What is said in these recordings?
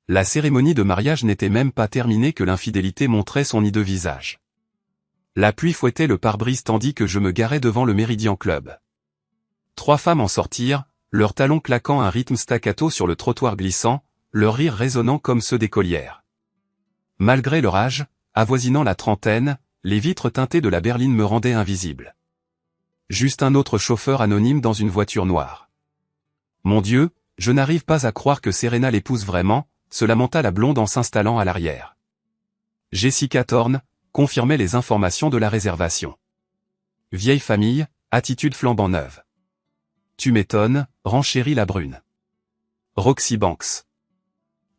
La cérémonie de mariage n'était même pas terminée que l'infidélité montrait son hideux visage. La pluie fouettait le pare-brise tandis que je me garais devant le Méridien Club. 3 femmes en sortirent, leurs talons claquant un rythme staccato sur le trottoir glissant, leurs rires résonnant comme ceux d'écolières. Malgré leur âge, avoisinant la trentaine, les vitres teintées de la berline me rendaient invisible. Juste un autre chauffeur anonyme dans une voiture noire. Mon Dieu, je n'arrive pas à croire que Serena l'épouse vraiment, se lamenta la blonde en s'installant à l'arrière. Jessica Thorne confirmait les informations de la réservation. Vieille famille, attitude flambant neuve. Tu m'étonnes, renchérit la brune. Roxy Banks.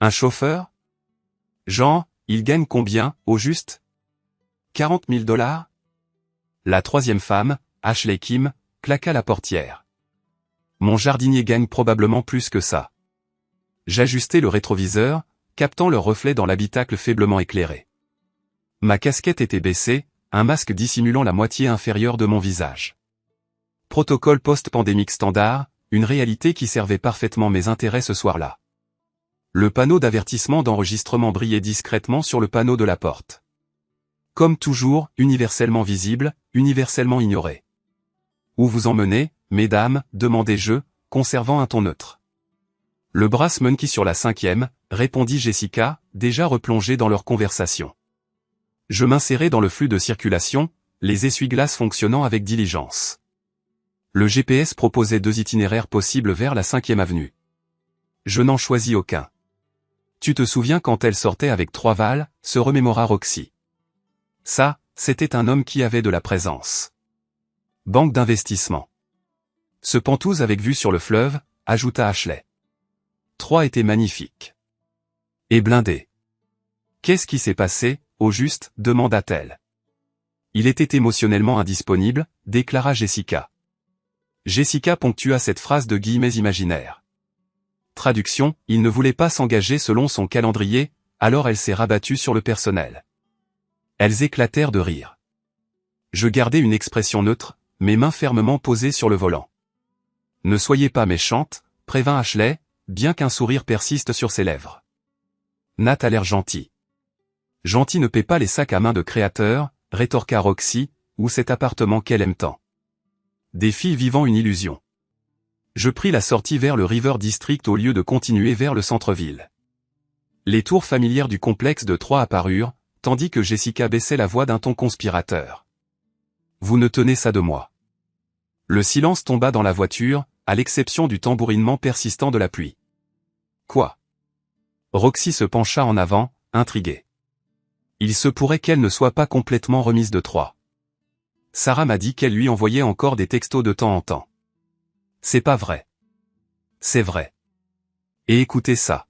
Un chauffeur? Jean, il gagne combien, au juste? 40 000 $? La troisième femme, Ashley Kim, claqua la portière. Mon jardinier gagne probablement plus que ça. J'ajustai le rétroviseur, captant leur reflet dans l'habitacle faiblement éclairé. Ma casquette était baissée, un masque dissimulant la moitié inférieure de mon visage. Protocole post-pandémique standard, une réalité qui servait parfaitement mes intérêts ce soir-là. Le panneau d'avertissement d'enregistrement brillait discrètement sur le panneau de la porte. Comme toujours, universellement visible, universellement ignoré. Où vous emmenez, mesdames, demandai-je, conservant un ton neutre. Le Brass Monkey sur la 5e, répondit Jessica, déjà replongée dans leur conversation. Je m'insérais dans le flux de circulation, les essuie-glaces fonctionnant avec diligence. Le GPS proposait 2 itinéraires possibles vers la 5e avenue. Je n'en choisis aucun. Tu te souviens quand elle sortait avec 3 Val, se remémora Roxy. Ça, c'était un homme qui avait de la présence. Banque d'investissement. Ce pantouse avec vue sur le fleuve, ajouta Ashley. 3 était magnifique. Et blindé. Qu'est-ce qui s'est passé, au juste, demanda-t-elle. Il était émotionnellement indisponible, déclara Jessica. Jessica ponctua cette phrase de guillemets imaginaires. Traduction, il ne voulait pas s'engager selon son calendrier, alors elle s'est rabattue sur le personnel. Elles éclatèrent de rire. Je gardai une expression neutre, mes mains fermement posées sur le volant. Ne soyez pas méchante, prévint Ashley, bien qu'un sourire persiste sur ses lèvres. Nat a l'air gentil. Gentil ne paie pas les sacs à main de créateur, rétorqua Roxy, ou cet appartement qu'elle aime tant. Des filles vivant une illusion. Je pris la sortie vers le River District au lieu de continuer vers le centre-ville. Les tours familières du complexe de 3 apparurent, tandis que Jessica baissait la voix d'un ton conspirateur. Vous ne tenez ça de moi. Le silence tomba dans la voiture, à l'exception du tambourinement persistant de la pluie. Quoi? Roxy se pencha en avant, intriguée. Il se pourrait qu'elle ne soit pas complètement remise de 3. Sarah m'a dit qu'elle lui envoyait encore des textos de temps en temps. C'est pas vrai. C'est vrai. Et écoutez ça.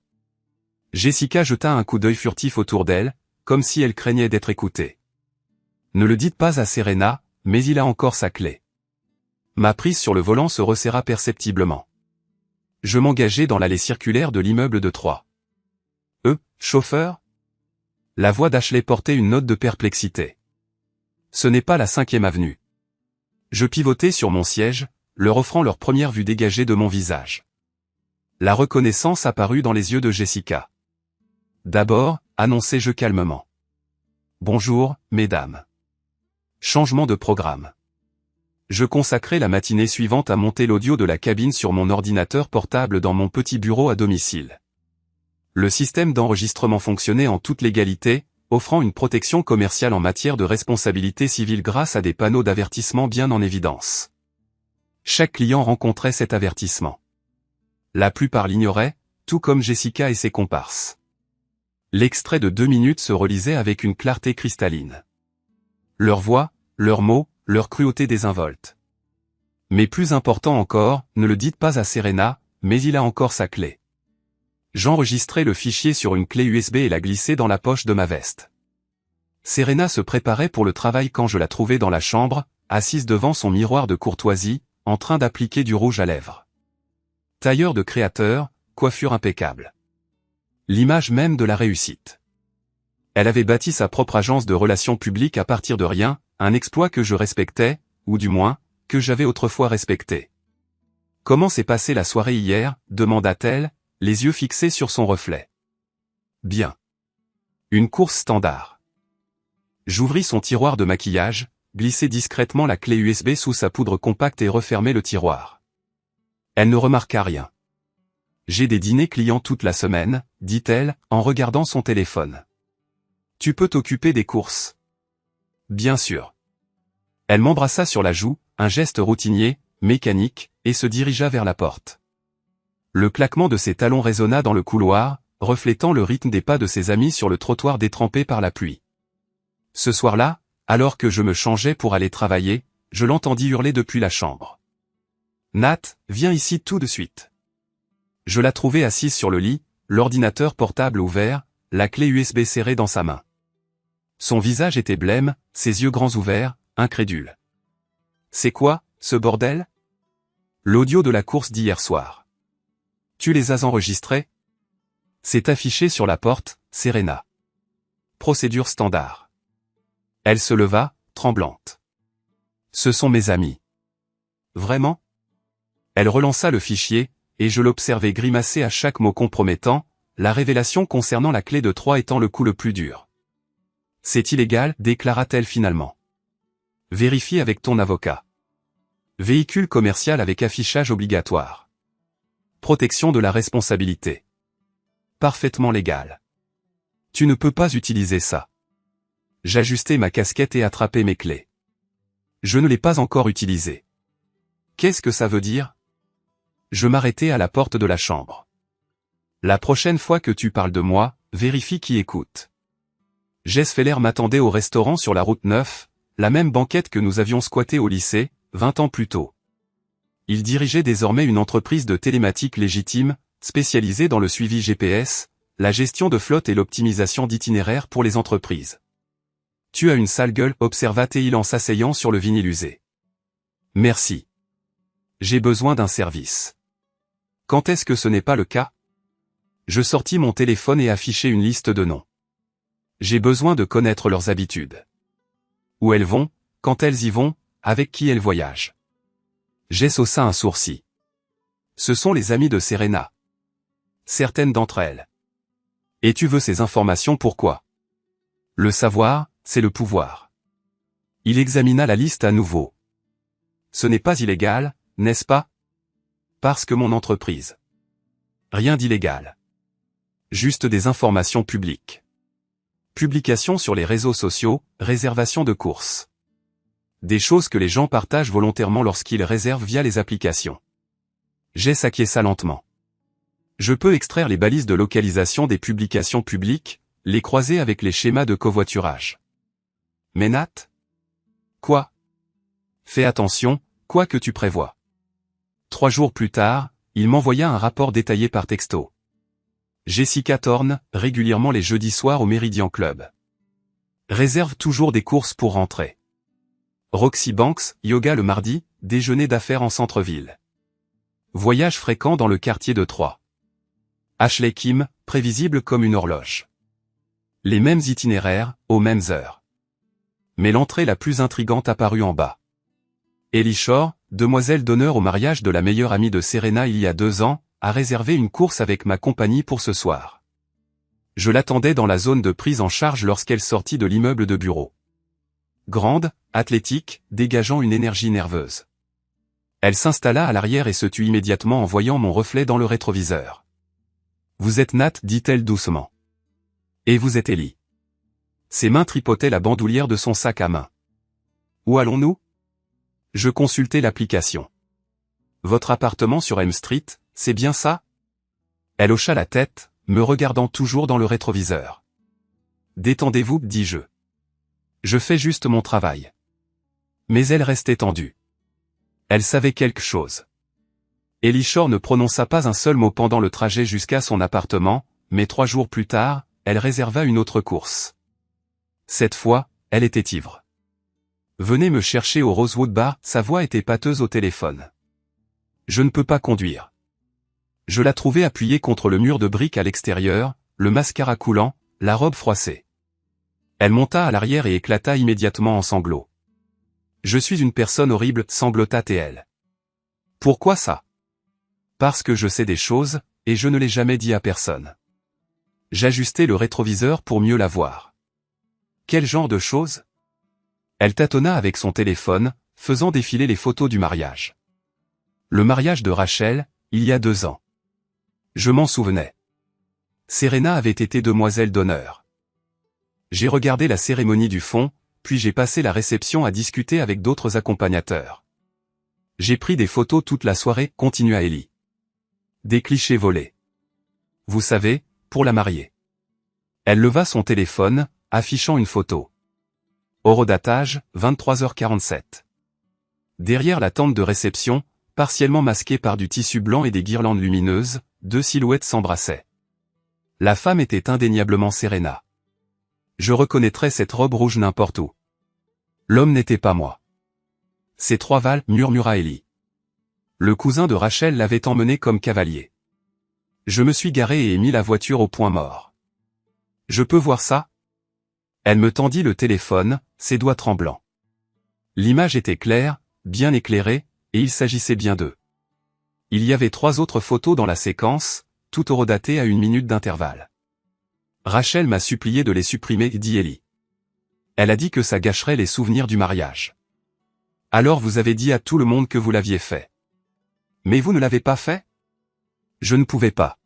Jessica jeta un coup d'œil furtif autour d'elle, comme si elle craignait d'être écoutée. Ne le dites pas à Serena, mais il a encore sa clé. Ma prise sur le volant se resserra perceptiblement. Je m'engageai dans l'allée circulaire de l'immeuble de 3. Chauffeur? La voix d'Ashley portait une note de perplexité. Ce n'est pas la 5e avenue. Je pivotai sur mon siège, leur offrant leur première vue dégagée de mon visage. La reconnaissance apparut dans les yeux de Jessica. D'abord, annonçai-je calmement. Bonjour, mesdames. Changement de programme. Je consacrai la matinée suivante à monter l'audio de la cabine sur mon ordinateur portable dans mon petit bureau à domicile. Le système d'enregistrement fonctionnait en toute légalité, offrant une protection commerciale en matière de responsabilité civile grâce à des panneaux d'avertissement bien en évidence. Chaque client rencontrait cet avertissement. La plupart l'ignoraient, tout comme Jessica et ses comparses. L'extrait de 2 minutes se relisait avec une clarté cristalline. Leurs voix, leurs mots, leur cruauté désinvolte. Mais plus important encore, ne le dites pas à Serena, mais il a encore sa clé. J'enregistrai le fichier sur une clé USB et la glissai dans la poche de ma veste. Serena se préparait pour le travail quand je la trouvai dans la chambre, assise devant son miroir de courtoisie, en train d'appliquer du rouge à lèvres. Tailleur de créateur, coiffure impeccable. L'image même de la réussite. Elle avait bâti sa propre agence de relations publiques à partir de rien, un exploit que je respectais, ou du moins, que j'avais autrefois respecté. Comment s'est passée la soirée hier, demanda-t-elle, les yeux fixés sur son reflet. Bien. Une course standard. J'ouvris son tiroir de maquillage, glissai discrètement la clé USB sous sa poudre compacte et refermai le tiroir. Elle ne remarqua rien. J'ai des dîners clients toute la semaine, dit-elle, en regardant son téléphone. Tu peux t'occuper des courses. Bien sûr. Elle m'embrassa sur la joue, un geste routinier, mécanique, et se dirigea vers la porte. Le claquement de ses talons résonna dans le couloir, reflétant le rythme des pas de ses amis sur le trottoir détrempé par la pluie. Ce soir-là, alors que je me changeais pour aller travailler, je l'entendis hurler depuis la chambre. « Nat, viens ici tout de suite. » Je la trouvai assise sur le lit, l'ordinateur portable ouvert, la clé USB serrée dans sa main. Son visage était blême, ses yeux grands ouverts, incrédule. « C'est quoi, ce bordel ? » L'audio de la course d'hier soir. « Tu les as enregistrés ? » C'est affiché sur la porte, Serena. Procédure standard. Elle se leva, tremblante. « Ce sont mes amis. »« Vraiment ?» Elle relança le fichier, et je l'observai grimacer à chaque mot compromettant, la révélation concernant la clé de Troie étant le coup le plus dur. « C'est illégal, déclara-t-elle finalement. Vérifie avec ton avocat. Véhicule commercial avec affichage obligatoire. Protection de la responsabilité. Parfaitement légal. Tu ne peux pas utiliser ça. » J'ajustai ma casquette et attrapai mes clés. Je ne l'ai pas encore utilisé. Qu'est-ce que ça veut dire ? Je m'arrêtai à la porte de la chambre. La prochaine fois que tu parles de moi, vérifie qui écoute. Jess Feller m'attendait au restaurant sur la route 9, la même banquette que nous avions squattée au lycée, 20 ans plus tôt. Il dirigeait désormais une entreprise de télématique légitime, spécialisée dans le suivi GPS, la gestion de flotte et l'optimisation d'itinéraires pour les entreprises. « Tu as une sale gueule, observa-t-il en s'asseyant sur le vinyle usé. « Merci. J'ai besoin d'un service. » « Quand est-ce que ce n'est pas le cas ? » Je sortis mon téléphone et affichai une liste de noms. J'ai besoin de connaître leurs habitudes. Où elles vont, quand elles y vont, avec qui elles voyagent. Jess haussa un sourcil. Ce sont les amis de Serena. Certaines d'entre elles. Et tu veux ces informations pourquoi ? Le savoir, c'est le pouvoir. Il examina la liste à nouveau. Ce n'est pas illégal, n'est-ce pas ? Parce que mon entreprise. Rien d'illégal. Juste des informations publiques. Publication sur les réseaux sociaux, réservation de courses. Des choses que les gens partagent volontairement lorsqu'ils réservent via les applications. Jess acquiesça lentement. Je peux extraire les balises de localisation des publications publiques, les croiser avec les schémas de covoiturage. Mais Nat ? Quoi ? Fais attention, quoi que tu prévois. 3 jours plus tard, il m'envoya un rapport détaillé par texto. Jessica Thorne, régulièrement les jeudis soirs au Meridian Club. Réserve toujours des courses pour rentrer. Roxy Banks, yoga le mardi, déjeuner d'affaires en centre-ville. Voyage fréquent dans le quartier de Troyes. Ashley Kim, prévisible comme une horloge. Les mêmes itinéraires, aux mêmes heures. Mais l'entrée la plus intrigante apparut en bas. Ellie Shore, demoiselle d'honneur au mariage de la meilleure amie de Serena il y a 2 ans, a réservé une course avec ma compagnie pour ce soir. Je l'attendais dans la zone de prise en charge lorsqu'elle sortit de l'immeuble de bureau. Grande, athlétique, dégageant une énergie nerveuse. Elle s'installa à l'arrière et se tut immédiatement en voyant mon reflet dans le rétroviseur. « Vous êtes Nat, dit-elle doucement. Et vous êtes Ellie. » Ses mains tripotaient la bandoulière de son sac à main. « Où allons-nous ? » Je consultai l'application. « Votre appartement sur Elm Street, c'est bien ça ?» Elle hocha la tête, me regardant toujours dans le rétroviseur. « Détendez-vous, dis-je. Je fais juste mon travail. » Mais elle restait tendue. Elle savait quelque chose. Ellie Shore ne prononça pas un seul mot pendant le trajet jusqu'à son appartement, mais 3 jours plus tard, elle réserva une autre course. Cette fois, elle était ivre. « Venez me chercher au Rosewood Bar », sa voix était pâteuse au téléphone. « Je ne peux pas conduire. » Je la trouvai appuyée contre le mur de briques à l'extérieur, le mascara coulant, la robe froissée. Elle monta à l'arrière et éclata immédiatement en sanglots. « Je suis une personne horrible, sanglota-t-elle. Pourquoi ça ? Parce que je sais des choses, et je ne l'ai jamais dit à personne. J'ajustai le rétroviseur pour mieux la voir. Quel genre de choses? Elle tâtonna avec son téléphone, faisant défiler les photos du mariage. Le mariage de Rachel, il y a 2 ans. Je m'en souvenais. Serena avait été demoiselle d'honneur. J'ai regardé la cérémonie du fond, puis j'ai passé la réception à discuter avec d'autres accompagnateurs. J'ai pris des photos toute la soirée, continua Ellie. Des clichés volés. Vous savez, pour la mariée. Elle leva son téléphone, affichant une photo. Horodatage, 23h47. Derrière la tente de réception, partiellement masquée par du tissu blanc et des guirlandes lumineuses, 2 silhouettes s'embrassaient. La femme était indéniablement Serena. Je reconnaîtrais cette robe rouge n'importe où. L'homme n'était pas moi. C'est 3 Val, murmura Ellie. Le cousin de Rachel l'avait emmené comme cavalier. Je me suis garé et ai mis la voiture au point mort. Je peux voir ça? Elle me tendit le téléphone, ses doigts tremblants. L'image était claire, bien éclairée, et il s'agissait bien d'eux. Il y avait 3 autres photos dans la séquence, toutes horodatées à 1 minute d'intervalle. Rachel m'a supplié de les supprimer, dit Ellie. Elle a dit que ça gâcherait les souvenirs du mariage. Alors vous avez dit à tout le monde que vous l'aviez fait. Mais vous ne l'avez pas fait? Je ne pouvais pas.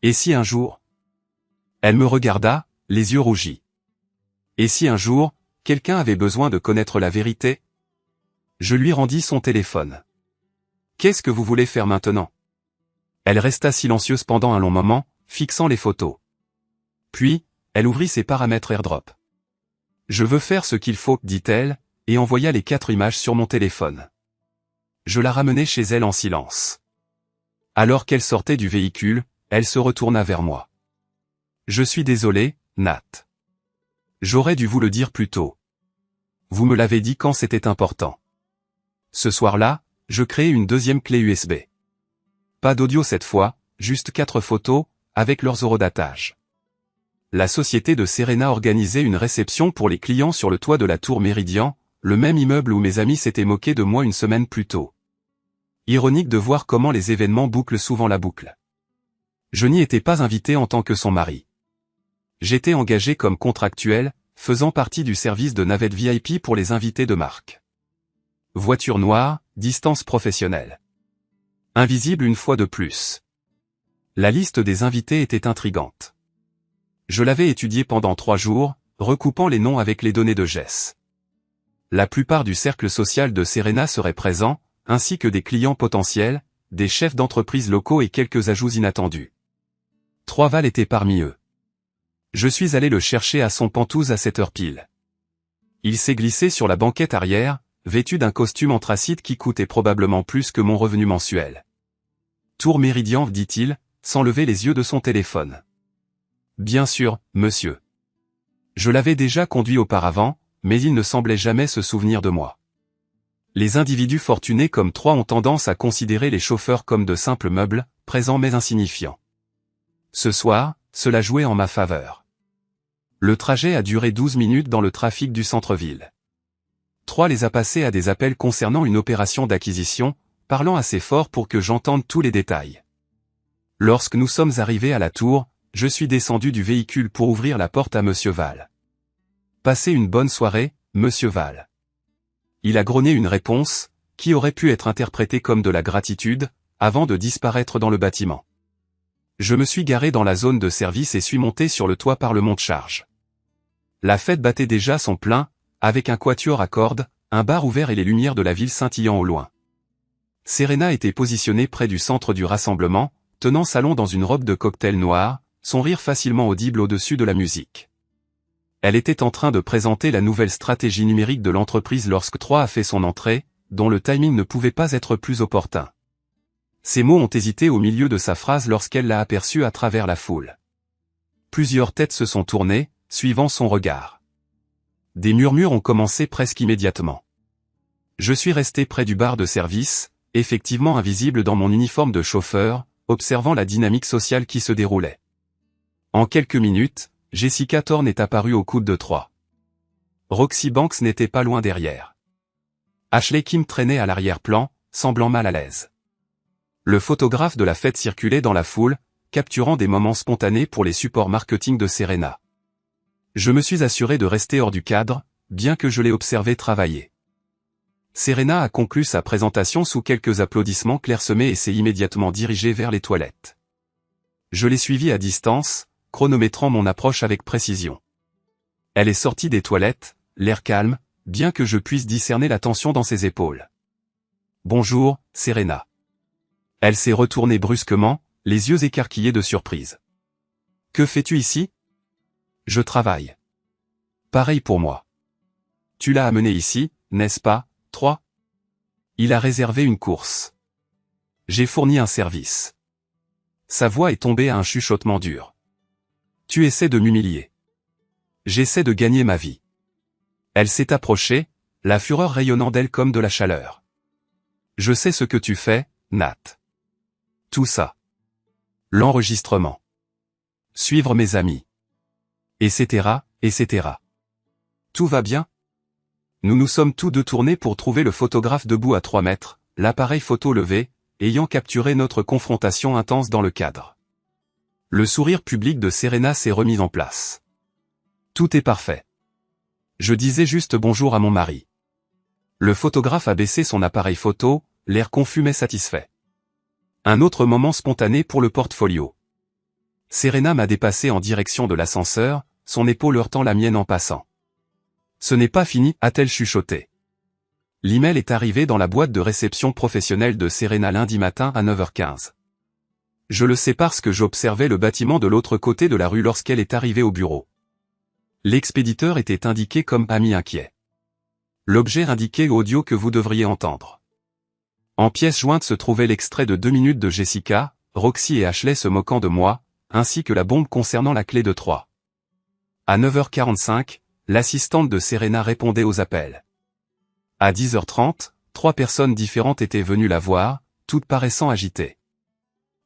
Et si un jour? Elle me regarda, les yeux rougis. Et si un jour, quelqu'un avait besoin de connaître la vérité? Je lui rendis son téléphone. Qu'est-ce que vous voulez faire maintenant? Elle resta silencieuse pendant un long moment, fixant les photos. Puis, elle ouvrit ses paramètres AirDrop. Je veux faire ce qu'il faut, dit-elle, et envoya les 4 images sur mon téléphone. Je la ramenai chez elle en silence. Alors qu'elle sortait du véhicule, elle se retourna vers moi. Je suis désolé, Nat. J'aurais dû vous le dire plus tôt. Vous me l'avez dit quand c'était important. Ce soir-là, je créai une 2e clé USB. Pas d'audio cette fois, juste 4 photos, avec leurs horodatages. La société de Serena organisait une réception pour les clients sur le toit de la tour Méridien, le même immeuble où mes amis s'étaient moqués de moi une semaine plus tôt. Ironique de voir comment les événements bouclent souvent la boucle. Je n'y étais pas invité en tant que son mari. J'étais engagé comme contractuel, faisant partie du service de navette VIP pour les invités de marque. Voiture noire, distance professionnelle. Invisible une fois de plus. La liste des invités était intrigante. Je l'avais étudiée pendant 3 jours, recoupant les noms avec les données de Jess. La plupart du cercle social de Serena seraient présents, ainsi que des clients potentiels, des chefs d'entreprise locaux et quelques ajouts inattendus. 3 Val étaient parmi eux. Je suis allé le chercher à son Pantouse à 7 heures pile. Il s'est glissé sur la banquette arrière, vêtu d'un costume anthracite qui coûtait probablement plus que mon revenu mensuel. Tour Méridien, dit-il, sans lever les yeux de son téléphone. Bien sûr, monsieur. Je l'avais déjà conduit auparavant, mais il ne semblait jamais se souvenir de moi. Les individus fortunés comme 3 ont tendance à considérer les chauffeurs comme de simples meubles, présents mais insignifiants. Ce soir, cela jouait en ma faveur. Le trajet a duré 12 minutes dans le trafic du centre-ville. 3 les a passés à des appels concernant une opération d'acquisition, parlant assez fort pour que j'entende tous les détails. Lorsque nous sommes arrivés à la tour, je suis descendu du véhicule pour ouvrir la porte à Monsieur Val. Passez une bonne soirée, Monsieur Val. Il a grogné une réponse, qui aurait pu être interprétée comme de la gratitude, avant de disparaître dans le bâtiment. Je me suis garé dans la zone de service et suis monté sur le toit par le monte-charge. La fête battait déjà son plein, avec un quatuor à cordes, un bar ouvert et les lumières de la ville scintillant au loin. Serena était positionnée près du centre du rassemblement, tenant salon dans une robe de cocktail noire, son rire facilement audible au-dessus de la musique. Elle était en train de présenter la nouvelle stratégie numérique de l'entreprise lorsque 3 a fait son entrée, dont le timing ne pouvait pas être plus opportun. Ses mots ont hésité au milieu de sa phrase lorsqu'elle l'a aperçu à travers la foule. Plusieurs têtes se sont tournées, suivant son regard. Des murmures ont commencé presque immédiatement. Je suis resté près du bar de service, effectivement invisible dans mon uniforme de chauffeur, observant la dynamique sociale qui se déroulait. En quelques minutes, Jessica Thorne est apparue au coude de 3. Roxy Banks n'était pas loin derrière. Ashley Kim traînait à l'arrière-plan, semblant mal à l'aise. Le photographe de la fête circulait dans la foule, capturant des moments spontanés pour les supports marketing de Serena. Je me suis assuré de rester hors du cadre, bien que je l'ai observé travailler. Serena a conclu sa présentation sous quelques applaudissements clairsemés et s'est immédiatement dirigée vers les toilettes. Je l'ai suivie à distance, chronométrant mon approche avec précision. Elle est sortie des toilettes, l'air calme, bien que je puisse discerner la tension dans ses épaules. « Bonjour, Serena. » Elle s'est retournée brusquement, les yeux écarquillés de surprise. « Que fais-tu ici ? » ?»« Je travaille. »« Pareil pour moi. »« Tu l'as amené ici, n'est-ce pas, 3 ?» »« Il a réservé une course. »« J'ai fourni un service. » Sa voix est tombée à un chuchotement dur. « Tu essaies de m'humilier. »« J'essaie de gagner ma vie. » Elle s'est approchée, la fureur rayonnant d'elle comme de la chaleur. « Je sais ce que tu fais, Nat. Tout ça. L'enregistrement. Suivre mes amis. Etc., etc. Tout va bien ? Nous nous sommes tous deux tournés pour trouver le photographe debout à 3 mètres, l'appareil photo levé, ayant capturé notre confrontation intense dans le cadre. Le sourire public de Serena s'est remis en place. Tout est parfait. Je disais juste bonjour à mon mari. Le photographe a baissé son appareil photo, l'air confus mais satisfait. Un autre moment spontané pour le portfolio. Serena m'a dépassé en direction de l'ascenseur, son épaule heurtant la mienne en passant. « Ce n'est pas fini », a-t-elle chuchoté. L'email est arrivé dans la boîte de réception professionnelle de Serena lundi matin à 9h15. Je le sais parce que j'observais le bâtiment de l'autre côté de la rue lorsqu'elle est arrivée au bureau. L'expéditeur était indiqué comme ami inquiet. L'objet indiquait audio que vous devriez entendre. En pièce jointe se trouvait l'extrait de 2 minutes de Jessica, Roxy et Ashley se moquant de moi, ainsi que la bombe concernant la clé de 3. À 9h45, l'assistante de Serena répondait aux appels. À 10h30, 3 personnes différentes étaient venues la voir, toutes paraissant agitées.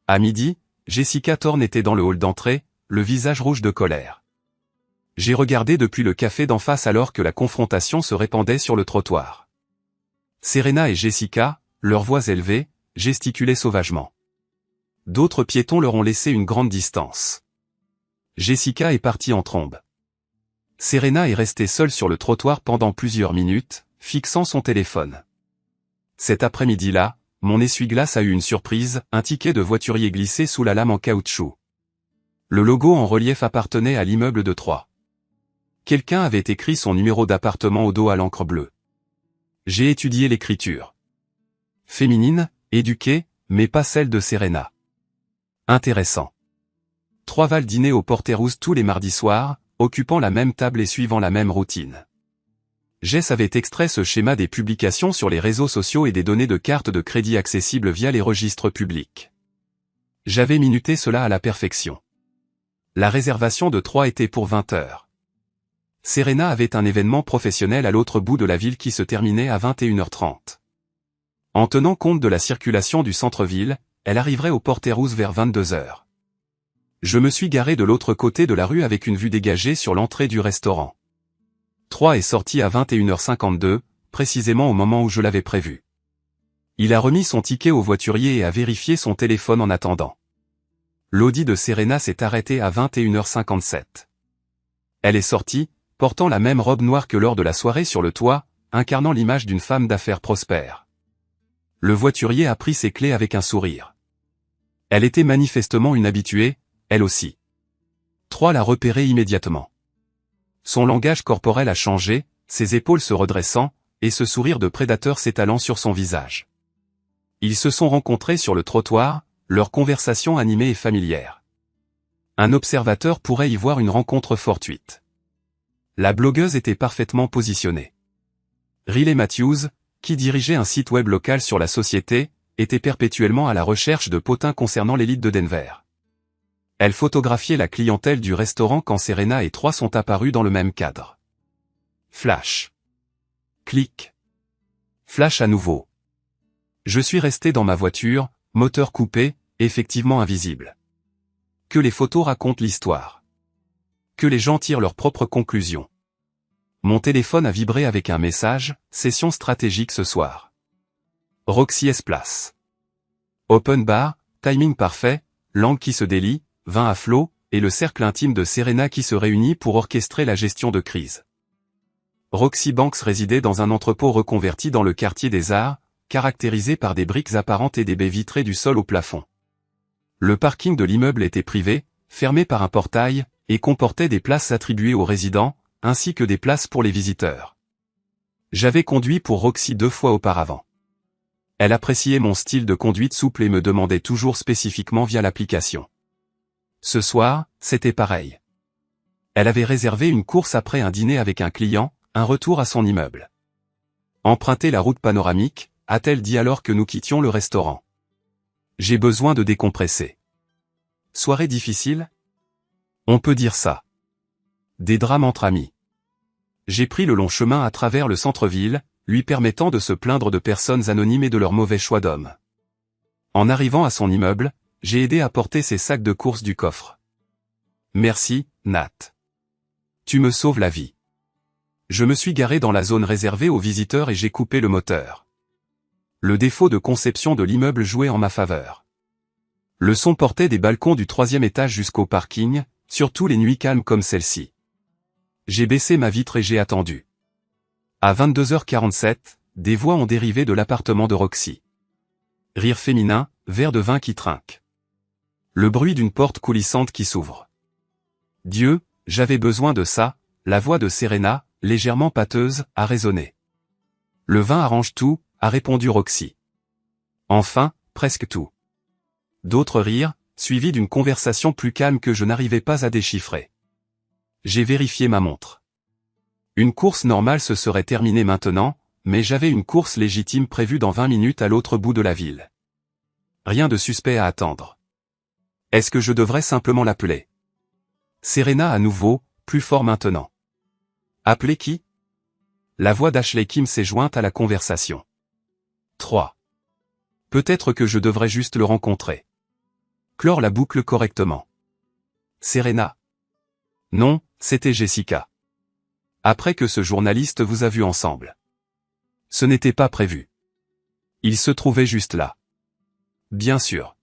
À midi, Jessica Thorne était dans le hall d'entrée, le visage rouge de colère. J'ai regardé depuis le café d'en face alors que la confrontation se répandait sur le trottoir. Serena et Jessica, leurs voix élevées, gesticulaient sauvagement. D'autres piétons leur ont laissé une grande distance. Jessica est partie en trombe. Serena est restée seule sur le trottoir pendant plusieurs minutes, fixant son téléphone. Cet après-midi-là, mon essuie-glace a eu une surprise, un ticket de voiturier glissé sous la lame en caoutchouc. Le logo en relief appartenait à l'immeuble de 3. Quelqu'un avait écrit son numéro d'appartement au dos à l'encre bleue. J'ai étudié l'écriture. Féminine, éduquée, mais pas celle de Serena. Intéressant. 3 Val dîner au Porterhouse tous les mardis soirs, occupant la même table et suivant la même routine. Jess avait extrait ce schéma des publications sur les réseaux sociaux et des données de cartes de crédit accessibles via les registres publics. J'avais minuté cela à la perfection. La réservation de 3 était pour 20 heures. Serena avait un événement professionnel à l'autre bout de la ville qui se terminait à 21h30. En tenant compte de la circulation du centre-ville, elle arriverait au Porterhouse vers 22h. Je me suis garé de l'autre côté de la rue avec une vue dégagée sur l'entrée du restaurant. 3 est sorti à 21h52, précisément au moment où je l'avais prévu. Il a remis son ticket au voiturier et a vérifié son téléphone en attendant. L'Audi de Serena s'est arrêté à 21h57. Elle est sortie, portant la même robe noire que lors de la soirée sur le toit, incarnant l'image d'une femme d'affaires prospère. Le voiturier a pris ses clés avec un sourire. Elle était manifestement une habituée, elle aussi. 3 l'a repérée immédiatement. Son langage corporel a changé, ses épaules se redressant, et ce sourire de prédateur s'étalant sur son visage. Ils se sont rencontrés sur le trottoir, leur conversation animée et familière. Un observateur pourrait y voir une rencontre fortuite. La blogueuse était parfaitement positionnée. Riley Matthews, qui dirigeait un site web local sur la société, était perpétuellement à la recherche de potins concernant l'élite de Denver. Elle photographiait la clientèle du restaurant quand Serena et 3 sont apparus dans le même cadre. Flash. Clic. Flash à nouveau. Je suis resté dans ma voiture, moteur coupé, effectivement invisible. Que les photos racontent l'histoire. Que les gens tirent leurs propres conclusions. Mon téléphone a vibré avec un message, session stratégique ce soir. Roxy S. Place. Open bar, timing parfait, langue qui se délie, vin à flot, et le cercle intime de Serena qui se réunit pour orchestrer la gestion de crise. Roxy Banks résidait dans un entrepôt reconverti dans le quartier des Arts, caractérisé par des briques apparentes et des baies vitrées du sol au plafond. Le parking de l'immeuble était privé, fermé par un portail, et comportait des places attribuées aux résidents, ainsi que des places pour les visiteurs. J'avais conduit pour Roxy 2 fois auparavant. Elle appréciait mon style de conduite souple et me demandait toujours spécifiquement via l'application. Ce soir, c'était pareil. Elle avait réservé une course après un dîner avec un client, un retour à son immeuble. Emprunter la route panoramique, a-t-elle dit alors que nous quittions le restaurant. J'ai besoin de décompresser. Soirée difficile? On peut dire ça. Des drames entre amis. J'ai pris le long chemin à travers le centre-ville, lui permettant de se plaindre de personnes anonymes et de leur mauvais choix d'hommes. En arrivant à son immeuble, j'ai aidé à porter ses sacs de course du coffre. Merci, Nat. Tu me sauves la vie. Je me suis garé dans la zone réservée aux visiteurs et j'ai coupé le moteur. Le défaut de conception de l'immeuble jouait en ma faveur. Le son portait des balcons du 3e étage jusqu'au parking, surtout les nuits calmes comme celle-ci. J'ai baissé ma vitre et j'ai attendu. À 22h47, des voix ont dérivé de l'appartement de Roxy. Rire féminin, verre de vin qui trinque. Le bruit d'une porte coulissante qui s'ouvre. Dieu, j'avais besoin de ça, la voix de Serena, légèrement pâteuse, a résonné. Le vin arrange tout, a répondu Roxy. Enfin, presque tout. D'autres rires, suivis d'une conversation plus calme que je n'arrivais pas à déchiffrer. J'ai vérifié ma montre. Une course normale se serait terminée maintenant, mais j'avais une course légitime prévue dans 20 minutes à l'autre bout de la ville. Rien de suspect à attendre. Est-ce que je devrais simplement l'appeler? Serena à nouveau, plus fort maintenant. Appeler qui? La voix d'Ashley Kim s'est jointe à la conversation. 3. Peut-être que je devrais juste le rencontrer. Clore la boucle correctement. Serena. Non, c'était Jessica. Après que ce journaliste vous a vu ensemble. Ce n'était pas prévu. Il se trouvait juste là. Bien sûr.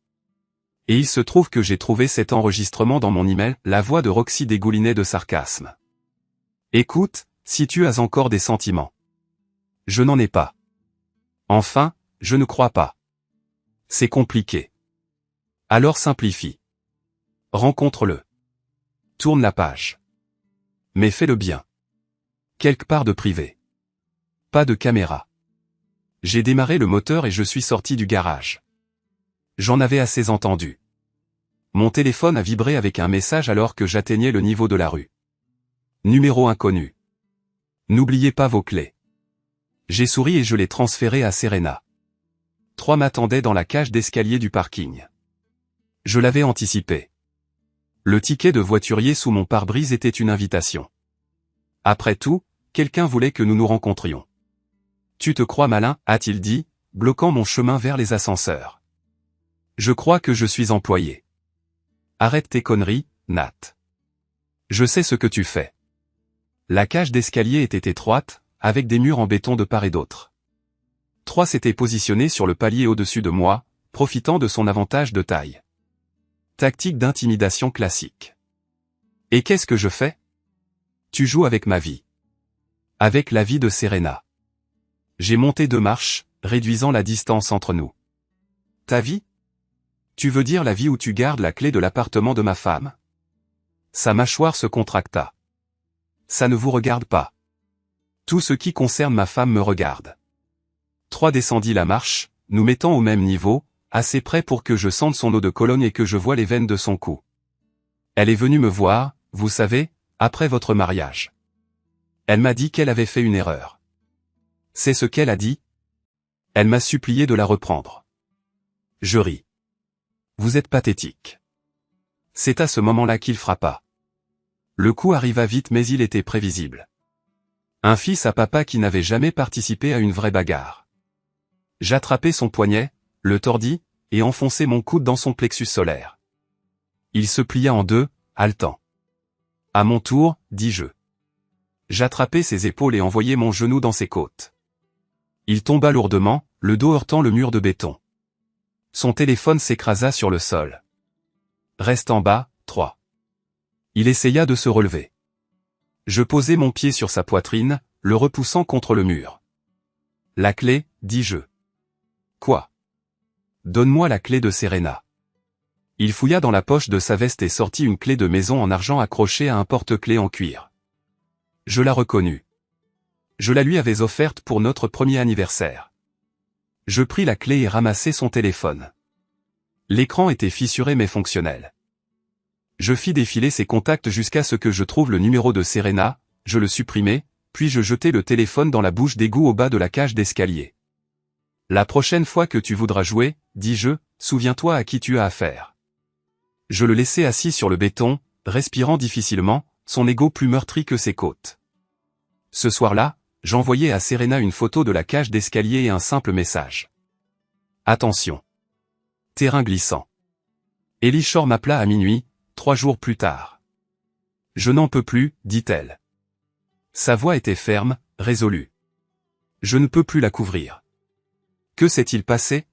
Et il se trouve que j'ai trouvé cet enregistrement dans mon email, la voix de Roxy dégoulinait de sarcasme. Écoute, si tu as encore des sentiments. Je n'en ai pas. Enfin, je ne crois pas. C'est compliqué. Alors simplifie. Rencontre-le. Tourne la page. Mais fais-le bien. Quelque part de privé. Pas de caméra. J'ai démarré le moteur et je suis sorti du garage. J'en avais assez entendu. Mon téléphone a vibré avec un message alors que j'atteignais le niveau de la rue. Numéro inconnu. N'oubliez pas vos clés. J'ai souri et je l'ai transféré à Serena. 3 m'attendaient dans la cage d'escalier du parking. Je l'avais anticipé. Le ticket de voiturier sous mon pare-brise était une invitation. Après tout, quelqu'un voulait que nous nous rencontrions. Tu te crois malin, a-t-il dit, bloquant mon chemin vers les ascenseurs. Je crois que je suis employé. Arrête tes conneries, Nat. Je sais ce que tu fais. La cage d'escalier était étroite, avec des murs en béton de part et d'autre. 3 s'était positionné sur le palier au-dessus de moi, profitant de son avantage de taille. Tactique d'intimidation classique. Et qu'est-ce que je fais? Tu joues avec ma vie. Avec la vie de Serena. J'ai monté 2 marches, réduisant la distance entre nous. Ta vie? Tu veux dire la vie où tu gardes la clé de l'appartement de ma femme? Sa mâchoire se contracta. Ça ne vous regarde pas. Tout ce qui concerne ma femme me regarde. 3 descendit la marche, nous mettant au même niveau, assez près pour que je sente son eau de Cologne et que je voie les veines de son cou. Elle est venue me voir, vous savez, après votre mariage. Elle m'a dit qu'elle avait fait une erreur. C'est ce qu'elle a dit? Elle m'a supplié de la reprendre. Je ris. Vous êtes pathétique. C'est à ce moment-là qu'il frappa. Le coup arriva vite mais il était prévisible. Un fils à papa qui n'avait jamais participé à une vraie bagarre. J'attrapai son poignet, le tordis, et enfonçai mon coude dans son plexus solaire. Il se plia en 2, haletant. À mon tour, dis-je. J'attrapai ses épaules et envoyai mon genou dans ses côtes. Il tomba lourdement, le dos heurtant le mur de béton. Son téléphone s'écrasa sur le sol. reste en bas, 3. Il essaya de se relever. Je posai mon pied sur sa poitrine, le repoussant contre le mur. La clé, dis-je. Quoi? Donne-moi la clé de Serena. Il fouilla dans la poche de sa veste et sortit une clé de maison en argent accrochée à un porte-clés en cuir. Je la reconnus. Je la lui avais offerte pour notre premier anniversaire. Je pris la clé et ramassai son téléphone. L'écran était fissuré mais fonctionnel. Je fis défiler ses contacts jusqu'à ce que je trouve le numéro de Serena, je le supprimai, puis je jetai le téléphone dans la bouche d'égout au bas de la cage d'escalier. La prochaine fois que tu voudras jouer, dis-je, souviens-toi à qui tu as affaire. Je le laissai assis sur le béton, respirant difficilement, son ego plus meurtri que ses côtes. Ce soir-là, j'envoyai à Serena une photo de la cage d'escalier et un simple message. Attention. Terrain glissant. Ellie Shore m'appela à minuit, 3 jours plus tard. Je n'en peux plus, dit-elle. Sa voix était ferme, résolue. Je ne peux plus la couvrir. Que s'est-il passé?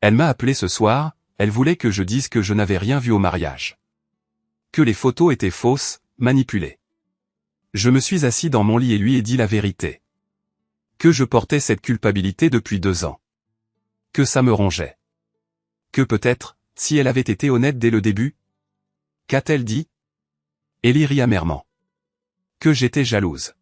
Elle m'a appelé ce soir, elle voulait que je dise que je n'avais rien vu au mariage. Que les photos étaient fausses, manipulées. Je me suis assis dans mon lit et lui ai dit la vérité. Que je portais cette culpabilité depuis 2 ans. Que ça me rongeait. Que peut-être, si elle avait été honnête dès le début? Qu'a-t-elle dit? Ellie rit amèrement. Que j'étais jalouse.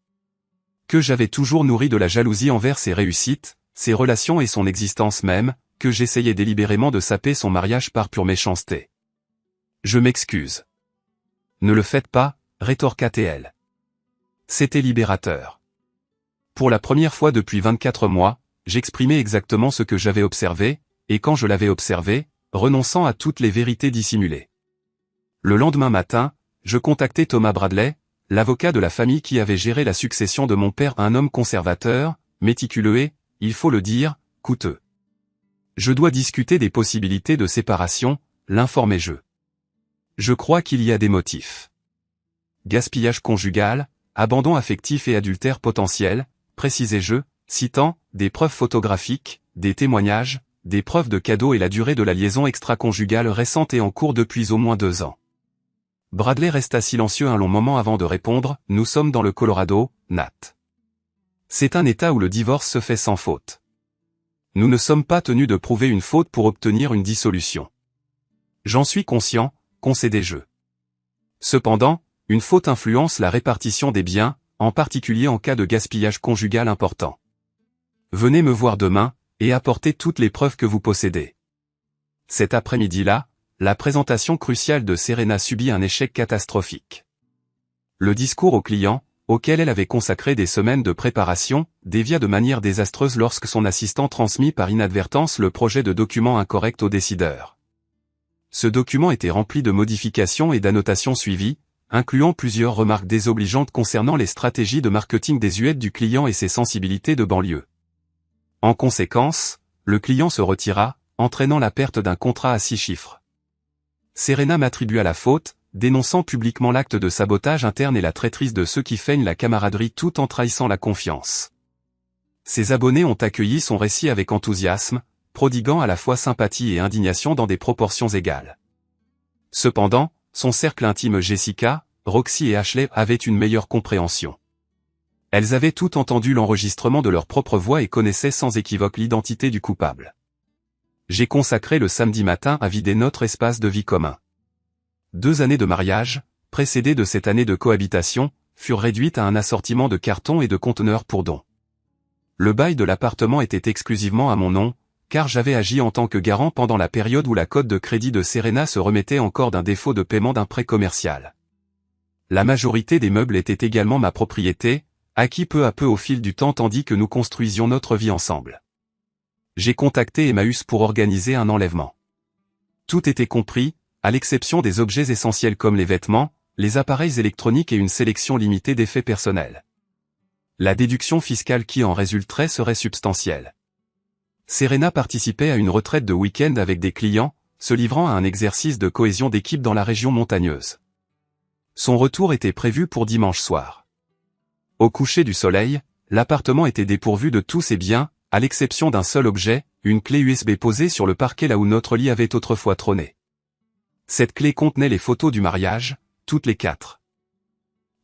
Que j'avais toujours nourri de la jalousie envers ses réussites, ses relations et son existence même, que j'essayais délibérément de saper son mariage par pure méchanceté. Je m'excuse. Ne le faites pas, rétorqua-t-elle. C'était libérateur. Pour la première fois depuis 24 mois, j'exprimais exactement ce que j'avais observé, et quand je l'avais observé, renonçant à toutes les vérités dissimulées. Le lendemain matin, je contactai Thomas Bradley, l'avocat de la famille qui avait géré la succession de mon père, un homme conservateur, méticuleux et, il faut le dire, coûteux. Je dois discuter des possibilités de séparation, l'informai-je. Je crois qu'il y a des motifs. Gaspillage conjugal, abandon affectif et adultère potentiel, précisai-je, citant, des preuves photographiques, des témoignages, des preuves de cadeaux et la durée de la liaison extra-conjugale récente et en cours depuis au moins 2 ans. Bradley resta silencieux un long moment avant de répondre, « Nous sommes dans le Colorado, Nat. C'est un État où le divorce se fait sans faute. Nous ne sommes pas tenus de prouver une faute pour obtenir une dissolution. J'en suis conscient, concédai-je. Cependant, une faute influence la répartition des biens, en particulier en cas de gaspillage conjugal important. Venez me voir demain, et apportez toutes les preuves que vous possédez. » Cet après-midi-là, la présentation cruciale de Serena subit un échec catastrophique. Le discours au client, auquel elle avait consacré des semaines de préparation, dévia de manière désastreuse lorsque son assistant transmit par inadvertance le projet de document incorrect au décideur. Ce document était rempli de modifications et d'annotations suivies, incluant plusieurs remarques désobligeantes concernant les stratégies de marketing désuètes du client et ses sensibilités de banlieue. En conséquence, le client se retira, entraînant la perte d'un contrat à 6 chiffres. Serena m'attribua la faute, dénonçant publiquement l'acte de sabotage interne et la traîtrise de ceux qui feignent la camaraderie tout en trahissant la confiance. Ses abonnés ont accueilli son récit avec enthousiasme, prodiguant à la fois sympathie et indignation dans des proportions égales. Cependant, son cercle intime Jessica, Roxy et Ashley avaient une meilleure compréhension. Elles avaient toutes entendu l'enregistrement de leur propre voix et connaissaient sans équivoque l'identité du coupable. J'ai consacré le samedi matin à vider notre espace de vie commun. 2 années de mariage, précédées de cette année de cohabitation, furent réduites à un assortiment de cartons et de conteneurs pour dons. Le bail de l'appartement était exclusivement à mon nom, car j'avais agi en tant que garant pendant la période où la cote de crédit de Serena se remettait encore d'un défaut de paiement d'un prêt commercial. La majorité des meubles était également ma propriété, acquis peu à peu au fil du temps tandis que nous construisions notre vie ensemble. J'ai contacté Emmaüs pour organiser un enlèvement. Tout était compris, à l'exception des objets essentiels comme les vêtements, les appareils électroniques et une sélection limitée d'effets personnels. La déduction fiscale qui en résulterait serait substantielle. Serena participait à une retraite de week-end avec des clients, se livrant à un exercice de cohésion d'équipe dans la région montagneuse. Son retour était prévu pour dimanche soir. Au coucher du soleil, l'appartement était dépourvu de tous ses biens, à l'exception d'un seul objet, une clé USB posée sur le parquet là où notre lit avait autrefois trôné. Cette clé contenait les photos du mariage, toutes les 4.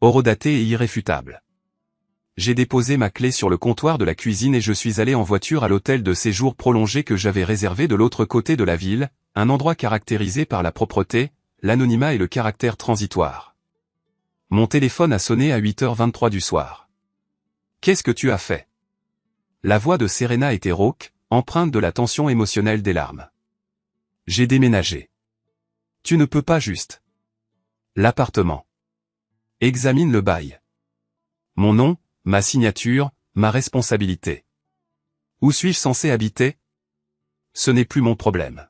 Horodatées et irréfutables. J'ai déposé ma clé sur le comptoir de la cuisine et je suis allé en voiture à l'hôtel de séjour prolongé que j'avais réservé de l'autre côté de la ville, un endroit caractérisé par la propreté, l'anonymat et le caractère transitoire. Mon téléphone a sonné à 8h23 du soir. « Qu'est-ce que tu as fait ?» La voix de Serena était rauque, empreinte de la tension émotionnelle des larmes. « J'ai déménagé. »« Tu ne peux pas juste. »« L'appartement. »« Examine le bail. »« Mon nom, ma signature, ma responsabilité. »« Où suis-je censé habiter ? » Ce n'est plus mon problème.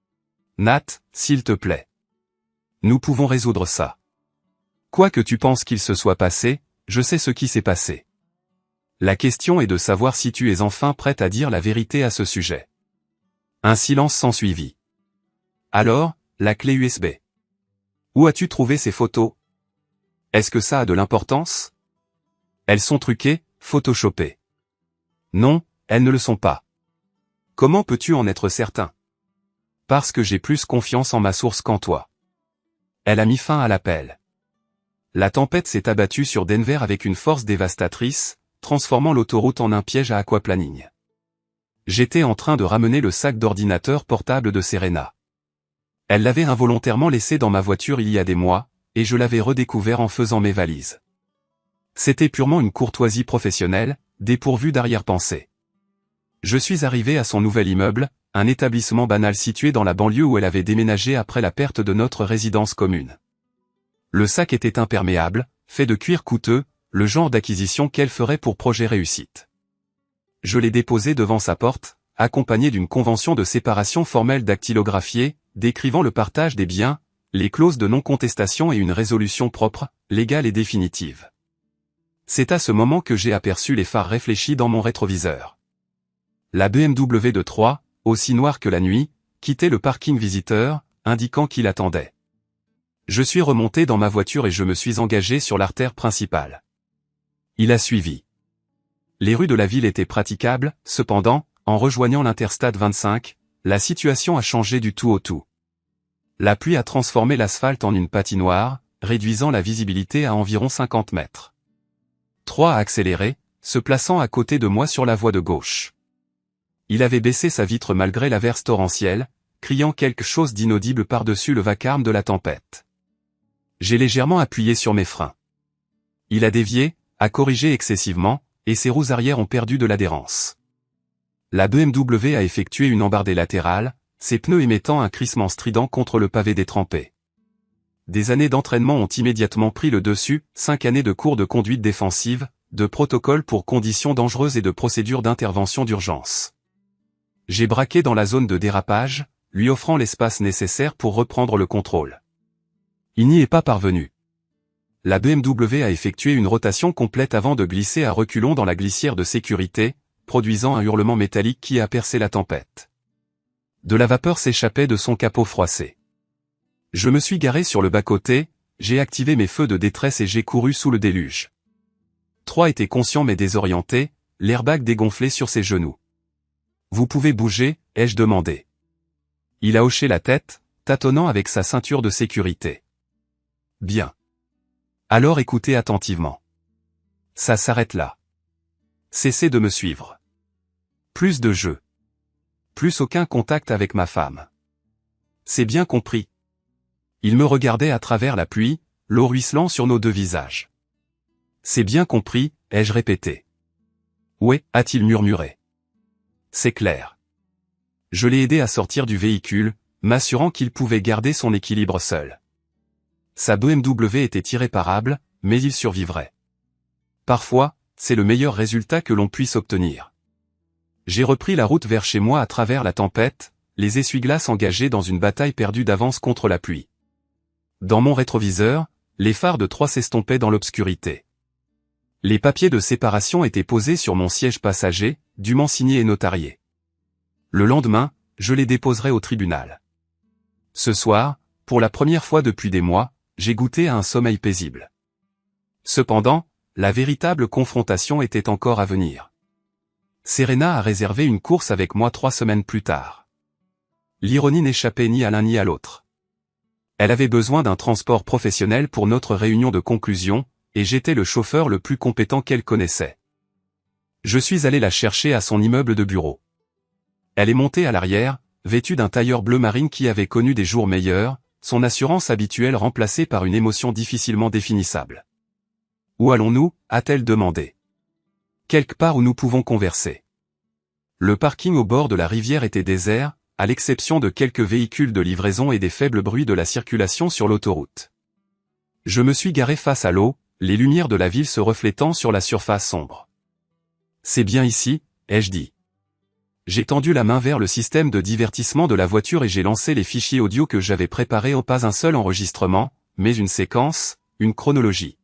« Nat, s'il te plaît. Nous pouvons résoudre ça. Quoi que tu penses qu'il se soit passé, je sais ce qui s'est passé. La question est de savoir si tu es enfin prête à dire la vérité à ce sujet. » Un silence s'ensuivit. « Alors, la clé USB. Où as-tu trouvé ces photos ? Est-ce que ça a de l'importance ? Elles sont truquées, photoshopées. Non, elles ne le sont pas. Comment peux-tu en être certain ? Parce que j'ai plus confiance en ma source qu'en toi. » Elle a mis fin à l'appel. La tempête s'est abattue sur Denver avec une force dévastatrice, transformant l'autoroute en un piège à aquaplaning. J'étais en train de ramener le sac d'ordinateur portable de Serena. Elle l'avait involontairement laissé dans ma voiture il y a des mois, et je l'avais redécouvert en faisant mes valises. C'était purement une courtoisie professionnelle, dépourvue d'arrière-pensée. Je suis arrivé à son nouvel immeuble, un établissement banal situé dans la banlieue où elle avait déménagé après la perte de notre résidence commune. Le sac était imperméable, fait de cuir coûteux, le genre d'acquisition qu'elle ferait pour projet réussite. Je l'ai déposé devant sa porte, accompagné d'une convention de séparation formelle dactylographiée, décrivant le partage des biens, les clauses de non-contestation et une résolution propre, légale et définitive. C'est à ce moment que j'ai aperçu les phares réfléchis dans mon rétroviseur. La BMW de 3, aussi noire que la nuit, quittait le parking visiteur, indiquant qu'il attendait. Je suis remonté dans ma voiture et je me suis engagé sur l'artère principale. Il a suivi. Les rues de la ville étaient praticables, cependant, en rejoignant l'Interstate 25, la situation a changé du tout au tout. La pluie a transformé l'asphalte en une patinoire, réduisant la visibilité à environ 50 mètres. 3 a accéléré, se plaçant à côté de moi sur la voie de gauche. Il avait baissé sa vitre malgré l'averse torrentielle, criant quelque chose d'inaudible par-dessus le vacarme de la tempête. J'ai légèrement appuyé sur mes freins. Il a dévié, a corrigé excessivement, et ses roues arrière ont perdu de l'adhérence. La BMW a effectué une embardée latérale, ses pneus émettant un crissement strident contre le pavé détrempé. Des années d'entraînement ont immédiatement pris le dessus, 5 années de cours de conduite défensive, de protocoles pour conditions dangereuses et de procédures d'intervention d'urgence. J'ai braqué dans la zone de dérapage, lui offrant l'espace nécessaire pour reprendre le contrôle. Il n'y est pas parvenu. La BMW a effectué une rotation complète avant de glisser à reculons dans la glissière de sécurité, produisant un hurlement métallique qui a percé la tempête. De la vapeur s'échappait de son capot froissé. Je me suis garé sur le bas-côté, j'ai activé mes feux de détresse et j'ai couru sous le déluge. 3 était conscient mais désorienté, l'airbag dégonflé sur ses genoux. « Vous pouvez bouger ?» ai-je demandé. Il a hoché la tête, tâtonnant avec sa ceinture de sécurité. « Bien. Alors écoutez attentivement. Ça s'arrête là. Cessez de me suivre. Plus de jeu. Plus aucun contact avec ma femme. C'est bien compris. » Il me regardait à travers la pluie, l'eau ruisselant sur nos 2 visages. « C'est bien compris, ai-je répété. »« Ouais, a-t-il murmuré. »« C'est clair. » Je l'ai aidé à sortir du véhicule, m'assurant qu'il pouvait garder son équilibre seul. Sa BMW était irréparable, mais il survivrait. Parfois, c'est le meilleur résultat que l'on puisse obtenir. J'ai repris la route vers chez moi à travers la tempête, les essuie-glaces engagés dans une bataille perdue d'avance contre la pluie. Dans mon rétroviseur, les phares de 3 s'estompaient dans l'obscurité. Les papiers de séparation étaient posés sur mon siège passager, dûment signés et notariés. Le lendemain, je les déposerai au tribunal. Ce soir, pour la première fois depuis des mois, j'ai goûté à un sommeil paisible. Cependant, la véritable confrontation était encore à venir. Serena a réservé une course avec moi 3 semaines plus tard. L'ironie n'échappait ni à l'un ni à l'autre. Elle avait besoin d'un transport professionnel pour notre réunion de conclusion, et j'étais le chauffeur le plus compétent qu'elle connaissait. Je suis allé la chercher à son immeuble de bureau. Elle est montée à l'arrière, vêtue d'un tailleur bleu marine qui avait connu des jours meilleurs, son assurance habituelle remplacée par une émotion difficilement définissable. « Où allons-nous » a-t-elle demandé. « Quelque part où nous pouvons converser. » Le parking au bord de la rivière était désert, à l'exception de quelques véhicules de livraison et des faibles bruits de la circulation sur l'autoroute. Je me suis garé face à l'eau, les lumières de la ville se reflétant sur la surface sombre. « C'est bien ici » ai-je dit. J'ai tendu la main vers le système de divertissement de la voiture et j'ai lancé les fichiers audio que j'avais préparés, pas un seul enregistrement, mais une séquence, une chronologie.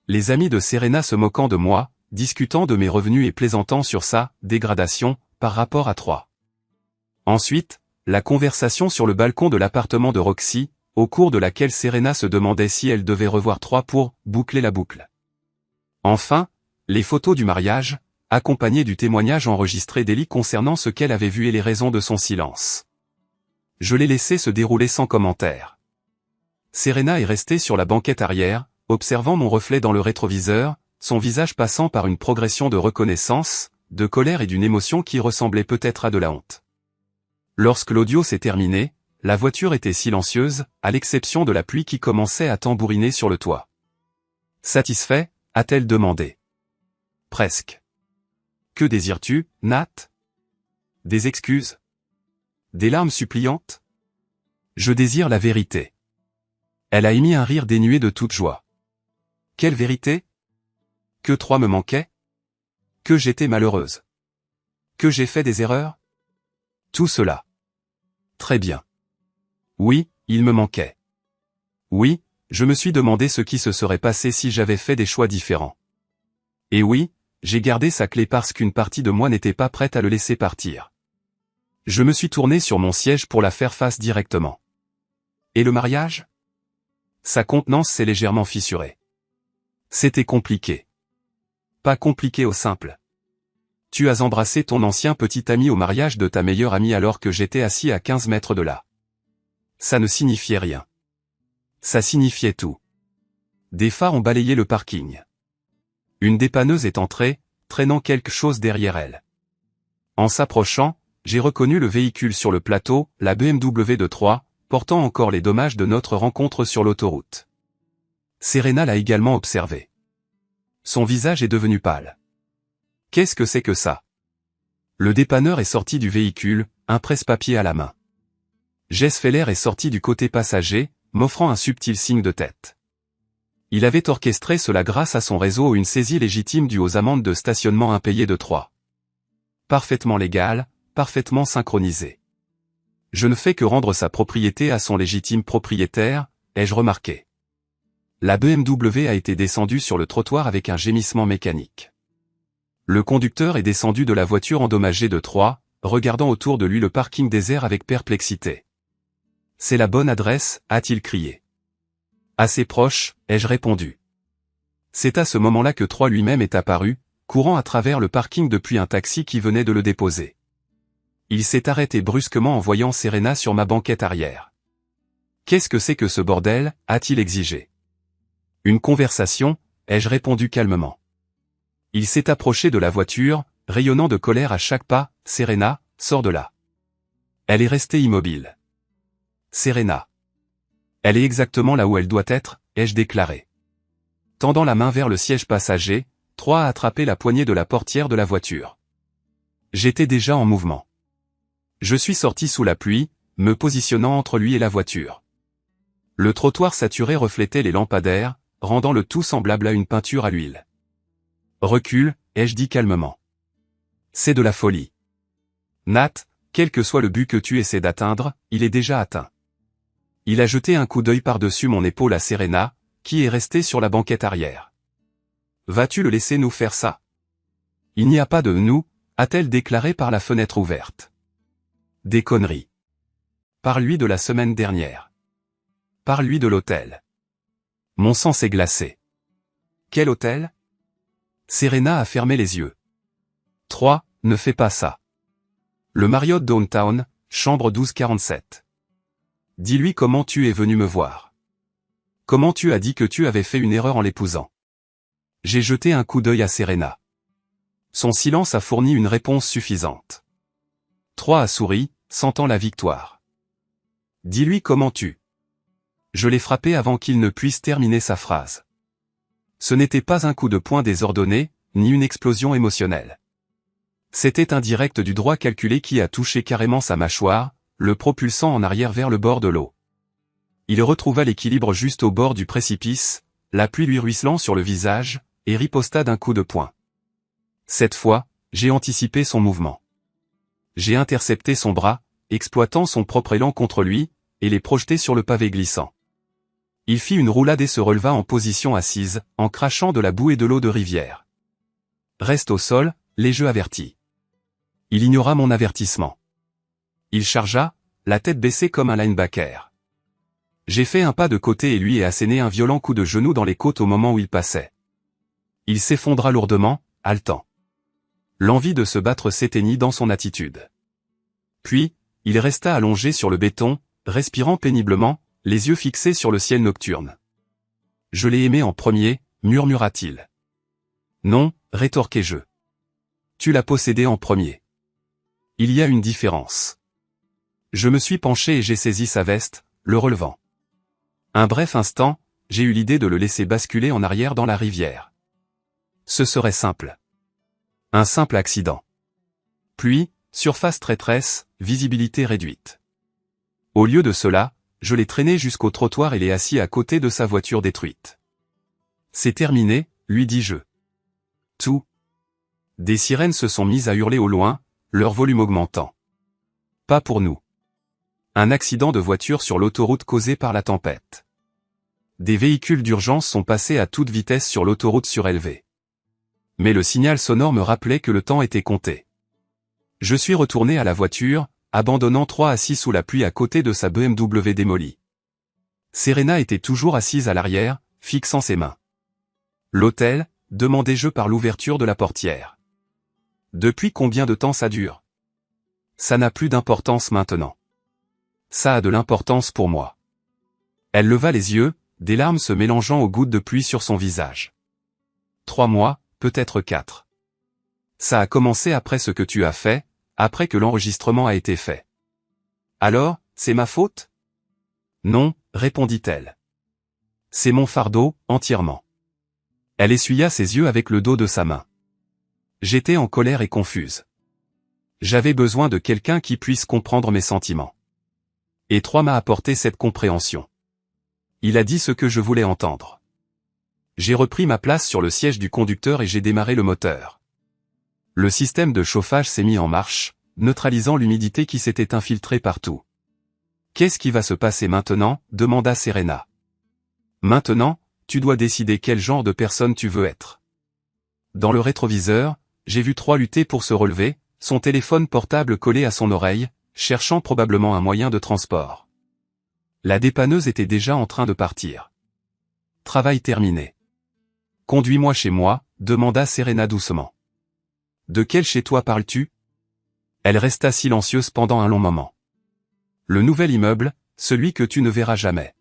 Les amis de Serena se moquant de moi, discutant de mes revenus et plaisantant sur sa dégradation par rapport à Troy. Ensuite, la conversation sur le balcon de l'appartement de Roxy, au cours de laquelle Serena se demandait si elle devait revoir Troy pour boucler la boucle. Enfin, les photos du mariage, accompagnées du témoignage enregistré d'Ellie concernant ce qu'elle avait vu et les raisons de son silence. Je l'ai laissé se dérouler sans commentaire. Serena est restée sur la banquette arrière, observant mon reflet dans le rétroviseur, son visage passant par une progression de reconnaissance, de colère et d'une émotion qui ressemblait peut-être à de la honte. Lorsque l'audio s'est terminé, la voiture était silencieuse, à l'exception de la pluie qui commençait à tambouriner sur le toit. « Satisfait » a-t-elle demandé. « Presque. » Que désires-tu, Nat? Des excuses? Des larmes suppliantes? Je désire la vérité. Elle a émis un rire dénué de toute joie. Quelle vérité? Que Troy me manquait? Que j'étais malheureuse? Que j'ai fait des erreurs? Tout cela. Très bien. Oui, il me manquait. Oui, je me suis demandé ce qui se serait passé si j'avais fait des choix différents. Et oui, j'ai gardé sa clé parce qu'une partie de moi n'était pas prête à le laisser partir. Je me suis tourné sur mon siège pour la faire face directement. Et le mariage? Sa contenance s'est légèrement fissurée. C'était compliqué. Pas compliqué au simple. Tu as embrassé ton ancien petit ami au mariage de ta meilleure amie alors que j'étais assis à 15 mètres de là. Ça ne signifiait rien. Ça signifiait tout. Des phares ont balayé le parking. Une dépanneuse est entrée, traînant quelque chose derrière elle. En s'approchant, j'ai reconnu le véhicule sur le plateau, la BMW de Troy, portant encore les dommages de notre rencontre sur l'autoroute. Serena l'a également observé. Son visage est devenu pâle. Qu'est-ce que c'est que ça? Le dépanneur est sorti du véhicule, un presse-papier à la main. Jess Feller est sorti du côté passager, m'offrant un subtil signe de tête. Il avait orchestré cela grâce à son réseau ou une saisie légitime due aux amendes de stationnement impayées de Troy. Parfaitement légal, parfaitement synchronisé. Je ne fais que rendre sa propriété à son légitime propriétaire, ai-je remarqué. La BMW a été descendue sur le trottoir avec un gémissement mécanique. Le conducteur est descendu de la voiture endommagée de Troy, regardant autour de lui le parking désert avec perplexité. « C'est la bonne adresse » a-t-il crié. Assez proche, ai-je répondu. C'est à ce moment-là que Troy lui-même est apparu, courant à travers le parking depuis un taxi qui venait de le déposer. Il s'est arrêté brusquement en voyant Serena sur ma banquette arrière. « Qu'est-ce que c'est que ce bordel » a-t-il exigé. Une conversation, ai-je répondu calmement. Il s'est approché de la voiture, rayonnant de colère à chaque pas. « Serena, sors de là. » Elle est restée immobile. « Serena. » Elle est exactement là où elle doit être, ai-je déclaré. Tendant la main vers le siège passager, Troy a attrapé la poignée de la portière de la voiture. J'étais déjà en mouvement. Je suis sorti sous la pluie, me positionnant entre lui et la voiture. Le trottoir saturé reflétait les lampadaires, rendant le tout semblable à une peinture à l'huile. Recule, ai-je dit calmement. C'est de la folie. Nat, quel que soit le but que tu essaies d'atteindre, il est déjà atteint. Il a jeté un coup d'œil par-dessus mon épaule à Serena, qui est restée sur la banquette arrière. Vas-tu le laisser nous faire ça? Il n'y a pas de nous, a-t-elle déclaré par la fenêtre ouverte. Des conneries. Parle-lui de la semaine dernière. Parle-lui de l'hôtel. Mon sang s'est glacé. Quel hôtel? Serena a fermé les yeux. 3, ne fais pas ça. Le Marriott Downtown, chambre 1247. Dis-lui comment tu es venu me voir. Comment tu as dit que tu avais fait une erreur en l'épousant. J'ai jeté un coup d'œil à Serena. Son silence a fourni une réponse suffisante. 3 a souri, sentant la victoire. Dis-lui comment tu. Je l'ai frappé avant qu'il ne puisse terminer sa phrase. Ce n'était pas un coup de poing désordonné, ni une explosion émotionnelle. C'était un direct du droit calculé qui a touché carrément sa mâchoire, le propulsant en arrière vers le bord de l'eau. Il retrouva l'équilibre juste au bord du précipice, la pluie lui ruisselant sur le visage, et riposta d'un coup de poing. Cette fois, j'ai anticipé son mouvement. J'ai intercepté son bras, exploitant son propre élan contre lui, et l'ai projeté sur le pavé glissant. Il fit une roulade et se releva en position assise, en crachant de la boue et de l'eau de rivière. Reste au sol, les jeux avertis. Il ignora mon avertissement. Il chargea, la tête baissée comme un linebacker. J'ai fait un pas de côté et lui ai asséné un violent coup de genou dans les côtes au moment où il passait. Il s'effondra lourdement, haletant. L'envie de se battre s'éteignit dans son attitude. Puis, il resta allongé sur le béton, respirant péniblement, les yeux fixés sur le ciel nocturne. « Je l'ai aimé en premier », murmura-t-il. « Non », rétorquai-je. « Tu l'as possédé en premier. » Il y a une différence. Je me suis penché et j'ai saisi sa veste, le relevant. Un bref instant, j'ai eu l'idée de le laisser basculer en arrière dans la rivière. Ce serait simple. Un simple accident. Pluie, surface traîtresse, visibilité réduite. Au lieu de cela, je l'ai traîné jusqu'au trottoir et l'ai assis à côté de sa voiture détruite. C'est terminé, lui dis-je. Tout. Des sirènes se sont mises à hurler au loin, leur volume augmentant. Pas pour nous. Un accident de voiture sur l'autoroute causé par la tempête. Des véhicules d'urgence sont passés à toute vitesse sur l'autoroute surélevée. Mais le signal sonore me rappelait que le temps était compté. Je suis retourné à la voiture, abandonnant 3 assis sous la pluie à côté de sa BMW démolie. Serena était toujours assise à l'arrière, fixant ses mains. L'hôtel, demandai-je par l'ouverture de la portière. Depuis combien de temps ça dure? Ça n'a plus d'importance maintenant. Ça a de l'importance pour moi. Elle leva les yeux, des larmes se mélangeant aux gouttes de pluie sur son visage. 3 mois, peut-être 4. Ça a commencé après ce que tu as fait, après que l'enregistrement a été fait. Alors, c'est ma faute? Non, répondit-elle. C'est mon fardeau, entièrement. Elle essuya ses yeux avec le dos de sa main. J'étais en colère et confuse. J'avais besoin de quelqu'un qui puisse comprendre mes sentiments. Et 3 m'a apporté cette compréhension. Il a dit ce que je voulais entendre. J'ai repris ma place sur le siège du conducteur et j'ai démarré le moteur. Le système de chauffage s'est mis en marche, neutralisant l'humidité qui s'était infiltrée partout. « Qu'est-ce qui va se passer maintenant ?» demanda Serena. « Maintenant, tu dois décider quel genre de personne tu veux être. » Dans le rétroviseur, j'ai vu 3 lutter pour se relever, son téléphone portable collé à son oreille, cherchant probablement un moyen de transport. La dépanneuse était déjà en train de partir. Travail terminé. « Conduis-moi chez moi », demanda Serena doucement. « De quel chez toi parles-tu » Elle resta silencieuse pendant un long moment. « Le nouvel immeuble, celui que tu ne verras jamais. »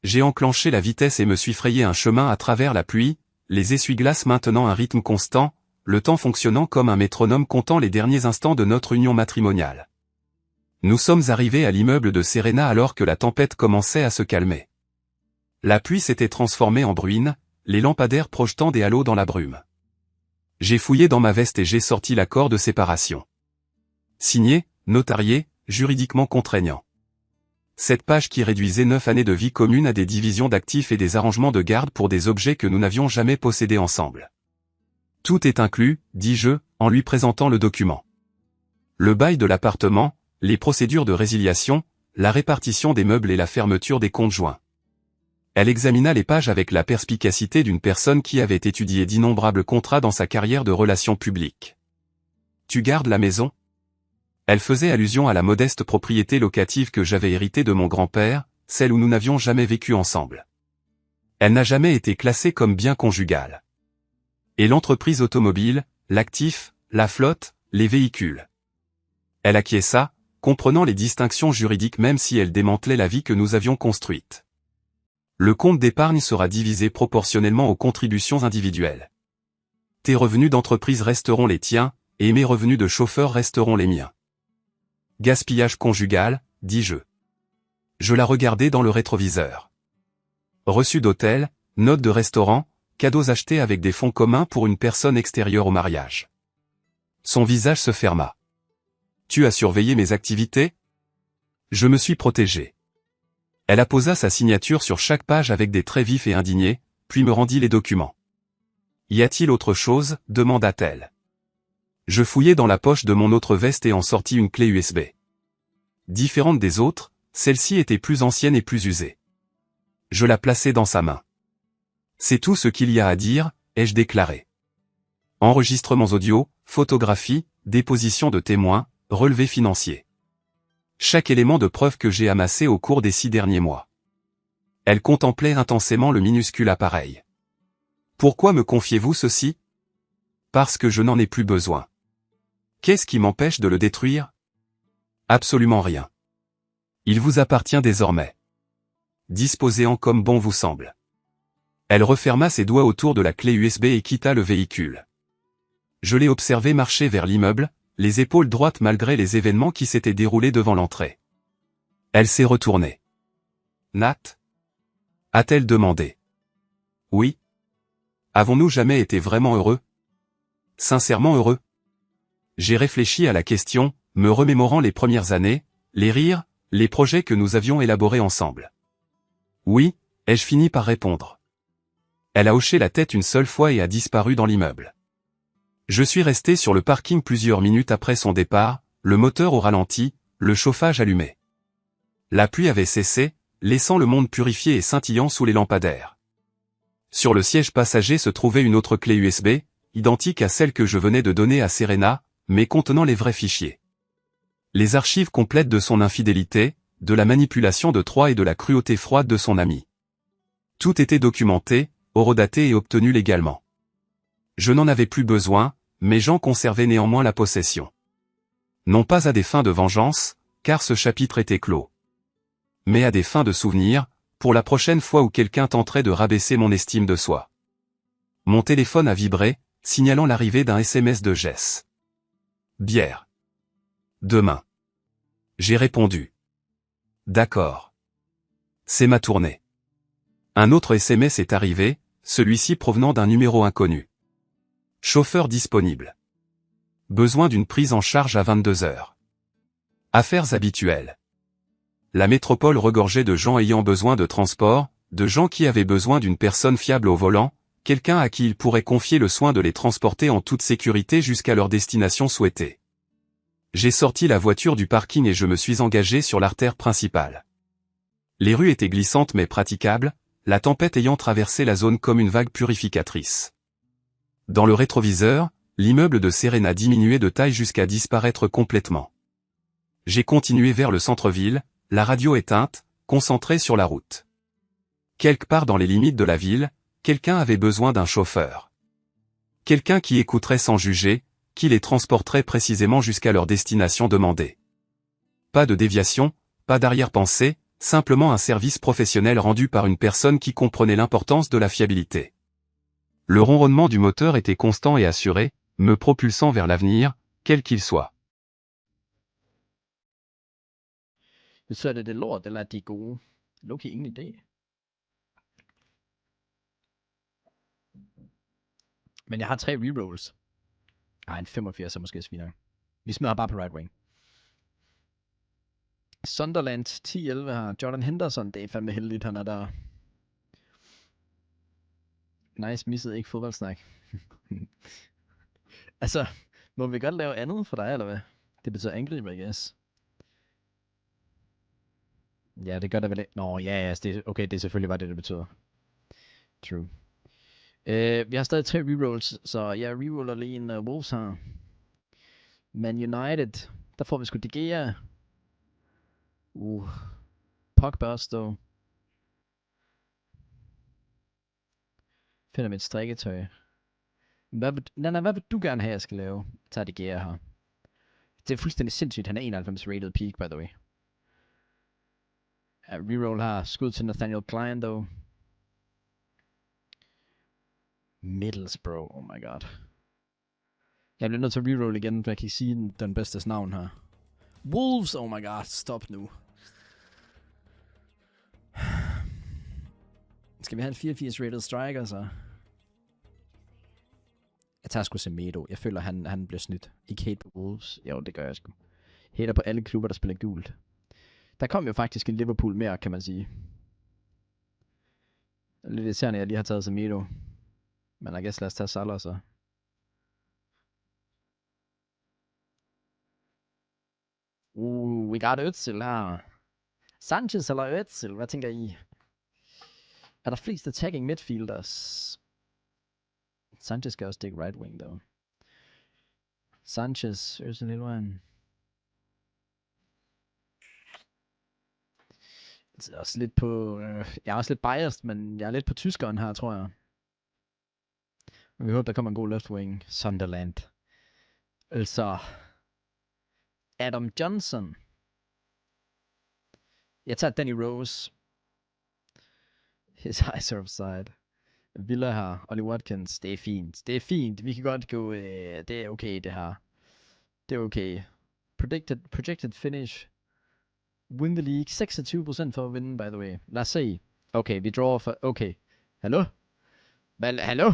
J'ai enclenché la vitesse et me suis frayé un chemin à travers la pluie, les essuie-glaces maintenant un rythme constant, le temps fonctionnant comme un métronome comptant les derniers instants de notre union matrimoniale. Nous sommes arrivés à l'immeuble de Serena alors que la tempête commençait à se calmer. La pluie s'était transformée en bruine, les lampadaires projetant des halos dans la brume. J'ai fouillé dans ma veste et j'ai sorti l'accord de séparation. Signé, notarié, juridiquement contraignant. Cette page qui réduisait 9 années de vie commune à des divisions d'actifs et des arrangements de garde pour des objets que nous n'avions jamais possédés ensemble. Tout est inclus, dis-je, en lui présentant le document. Le bail de l'appartement, les procédures de résiliation, la répartition des meubles et la fermeture des comptes joints. Elle examina les pages avec la perspicacité d'une personne qui avait étudié d'innombrables contrats dans sa carrière de relations publiques. « Tu gardes la maison ?» Elle faisait allusion à la modeste propriété locative que j'avais héritée de mon grand-père, celle où nous n'avions jamais vécu ensemble. Elle n'a jamais été classée comme bien conjugal. Et l'entreprise automobile, l'actif, la flotte, les véhicules. Elle acquiesça, comprenant les distinctions juridiques même si elles démantelaient la vie que nous avions construite. Le compte d'épargne sera divisé proportionnellement aux contributions individuelles. Tes revenus d'entreprise resteront les tiens, et mes revenus de chauffeur resteront les miens. Gaspillage conjugal, dis-je. Je la regardais dans le rétroviseur. Reçu d'hôtel, note de restaurant, cadeaux achetés avec des fonds communs pour une personne extérieure au mariage. Son visage se ferma. Tu as surveillé mes activités? Je me suis protégé. Elle apposa sa signature sur chaque page avec des traits vifs et indignés, puis me rendit les documents. Y a-t-il autre chose? Demanda-t-elle. Je fouillai dans la poche de mon autre veste et en sortis une clé USB. Différente des autres, celle-ci était plus ancienne et plus usée. Je la plaçai dans sa main. C'est tout ce qu'il y a à dire, ai-je déclaré. Enregistrements audio, photographies, déposition de témoins, relevés financiers. Chaque élément de preuve que j'ai amassé au cours des 6 derniers mois. Elle contemplait intensément le minuscule appareil. Pourquoi me confiez-vous ceci? Parce que je n'en ai plus besoin. Qu'est-ce qui m'empêche de le détruire? Absolument rien. Il vous appartient désormais. Disposez-en comme bon vous semble. Elle referma ses doigts autour de la clé USB et quitta le véhicule. Je l'ai observé marcher vers l'immeuble, les épaules droites malgré les événements qui s'étaient déroulés devant l'entrée. Elle s'est retournée. Nat? A-t-elle demandé. Oui. Avons-nous jamais été vraiment heureux? Sincèrement heureux? J'ai réfléchi à la question, me remémorant les premières années, les rires, les projets que nous avions élaborés ensemble. Oui, ai-je fini par répondre. Elle a hoché la tête une seule fois et a disparu dans l'immeuble. Je suis resté sur le parking plusieurs minutes après son départ, le moteur au ralenti, le chauffage allumé. La pluie avait cessé, laissant le monde purifié et scintillant sous les lampadaires. Sur le siège passager se trouvait une autre clé USB, identique à celle que je venais de donner à Serena, mais contenant les vrais fichiers. Les archives complètes de son infidélité, de la manipulation de Troy et de la cruauté froide de son ami. Tout était documenté, horodaté et obtenu légalement. Je n'en avais plus besoin, mais j'en conservais néanmoins la possession. Non pas à des fins de vengeance, car ce chapitre était clos. Mais à des fins de souvenir, pour la prochaine fois où quelqu'un tenterait de rabaisser mon estime de soi. Mon téléphone a vibré, signalant l'arrivée d'un SMS de Jess. Bière. Demain. J'ai répondu. D'accord. C'est ma tournée. Un autre SMS est arrivé, celui-ci provenant d'un numéro inconnu. Chauffeur disponible. Besoin d'une prise en charge à 22 heures. Affaires habituelles. La métropole regorgeait de gens ayant besoin de transport, de gens qui avaient besoin d'une personne fiable au volant, quelqu'un à qui ils pourraient confier le soin de les transporter en toute sécurité jusqu'à leur destination souhaitée. J'ai sorti la voiture du parking et je me suis engagé sur l'artère principale. Les rues étaient glissantes mais praticables, la tempête ayant traversé la zone comme une vague purificatrice. Dans le rétroviseur, l'immeuble de Serena diminuait de taille jusqu'à disparaître complètement. J'ai continué vers le centre-ville, la radio éteinte, concentré sur la route. Quelque part dans les limites de la ville, quelqu'un avait besoin d'un chauffeur. Quelqu'un qui écouterait sans juger, qui les transporterait précisément jusqu'à leur destination demandée. Pas de déviation, pas d'arrière-pensée, simplement un service professionnel rendu par une personne qui comprenait l'importance de la fiabilité. Le ronronnement du moteur était constant et assuré, me propulsant vers l'avenir, quel qu'il soit. Så er det lort, eller er de gode? Loki, ingen idé. Men jeg har 3 rerolls. Ej, en 85 er måske svinere. Vi smider bare på right wing. Sunderland 10-11 har Jordan Henderson. Det er fandme heldigt, han er der. Nice, missede ikke fodboldsnak. Altså, må vi godt lave andet for dig, eller hvad? Det betyder angriber, I guess. Ja, det gør der vel ikke. Nå, ja, det, okay, det er selvfølgelig bare det betyder. True. Vi har stadig 3 rerolls, så jeg reroller lige en Wolves her. Man United, der får vi sgu De Gea. Pogba også dog. Finder mit strikketøj. Hvad vil du gerne have, jeg skal lave? Jeg tager De Gea her. Det er fuldstændig sindssygt. Han er 91 rated peak, by the way. Reroll her. Skud til Nathaniel Klein, dog. Middlesbrough, oh my god. Jeg bliver nødt til at reroll igen, for jeg kan ikke sige den bedstes navn her. Wolves, oh my god, stop nu. Skal vi have en 84 rated striker, så? Jeg tager sgu Semedo. Jeg føler, han bliver snydt. Ikke hate på Wolves. Jo, det gør jeg sgu. Hater på alle klubber, der spiller gult. Der kom jo faktisk en Liverpool mere, kan man sige. Lidt irriterende, at jeg lige har taget Semedo. Men I guess lad os tage Salah så. We got Özil her. Sanchez eller Özil? Hvad tænker I? Er der flest attacking midfielders? Sanchez skal også dække right wing, dog. Sanchez, Özil, Hilvan. Jeg er også lidt på... jeg er også lidt biased, men jeg er lidt på tyskeren her, tror jeg. Men vi håber, der kommer en god left wing. Sunderland. Altså... Adam Johnson. Jeg tager Danny Rose. His eyes are offside. Villa her. Ollie Watkins. Det er fint. Det er fint. Vi kan godt gå... det er okay, det her. Det er okay. Projected finish. Win the league. 26% for at vinde, by the way. Lad os se. Okay, vi drawer for... Okay. Hallo? Hallo?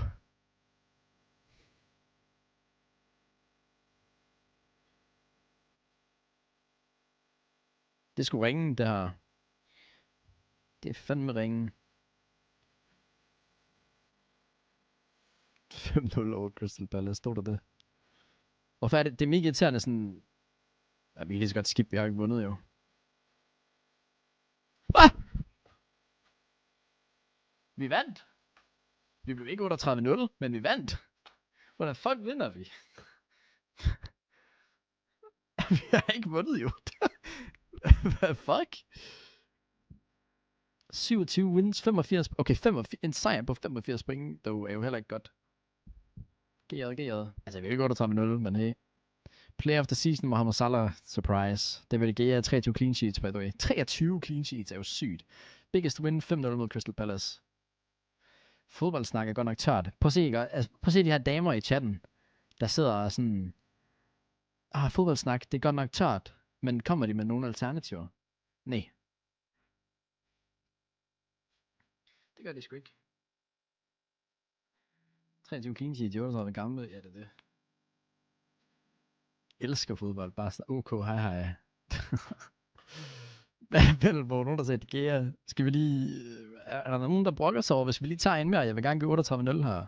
Det skulle ringe, det her. Det er fandme ringe. 5-0 over Crystal Palace. Stod der det? Hvorfor er det? Det er mega irriterende sådan... Ja, vi kan lige så godt skip. Vi har ikke vundet jo. Hvad? Vi vandt. Vi blev ikke 38-0, men vi vandt. Hvordan fuck vinder vi? Vi har ikke vundet jo. Hvad fuck? 27 wins, 85... Okay, 85, en sejr på 85 point, dog er jo heller ikke godt. G'et. Altså, vi er ikke 38-0, men hey. Player of the season, Mohamed Salah, surprise. Det vil det 23 clean sheets, by the way. 23 clean sheets er jo sygt. Biggest win, 5-0 mod Crystal Palace. Fodboldsnak er godt nok tørt. Prøv at se de her damer i chatten, der sidder sådan... fodboldsnak, det er godt nok tørt. Men kommer de med nogle alternativer? Nej. Det gør de sgu ikke. 23 clean sheets, 38 gamle, ja det er det. Elsker fodbold, bare sådan, OK, hej. Vel, hvor nogen der sagde, det gære. Skal vi lige... Er der nogen, der brokker sig over, hvis vi lige tager en mere? Jeg vil gerne give 38-0 her.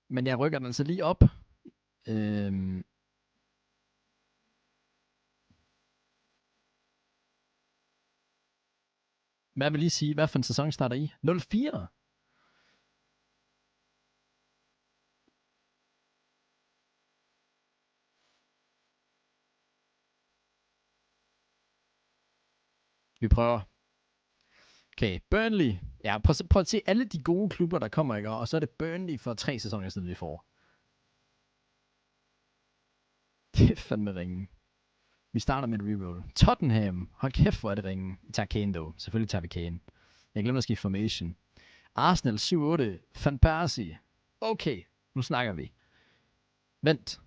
Men jeg rykker den altså lige op. Hvad vil lige sige? Hvad for en sæson starter I? 0-4? Vi prøver. Okay, Burnley. Ja, prøv at se alle de gode klubber, der kommer, ikke? Og så er det Burnley for 3 sæsoner siden, vi får. Det er fandme ringen. Vi starter med et reroll. Tottenham. Hold kæft, hvor er det ringen. Vi tager Kane, dog. Selvfølgelig tager vi Kane. Jeg glemte at skifte formation. Arsenal 7-8. Van Persie. Okay, nu snakker vi. Vent.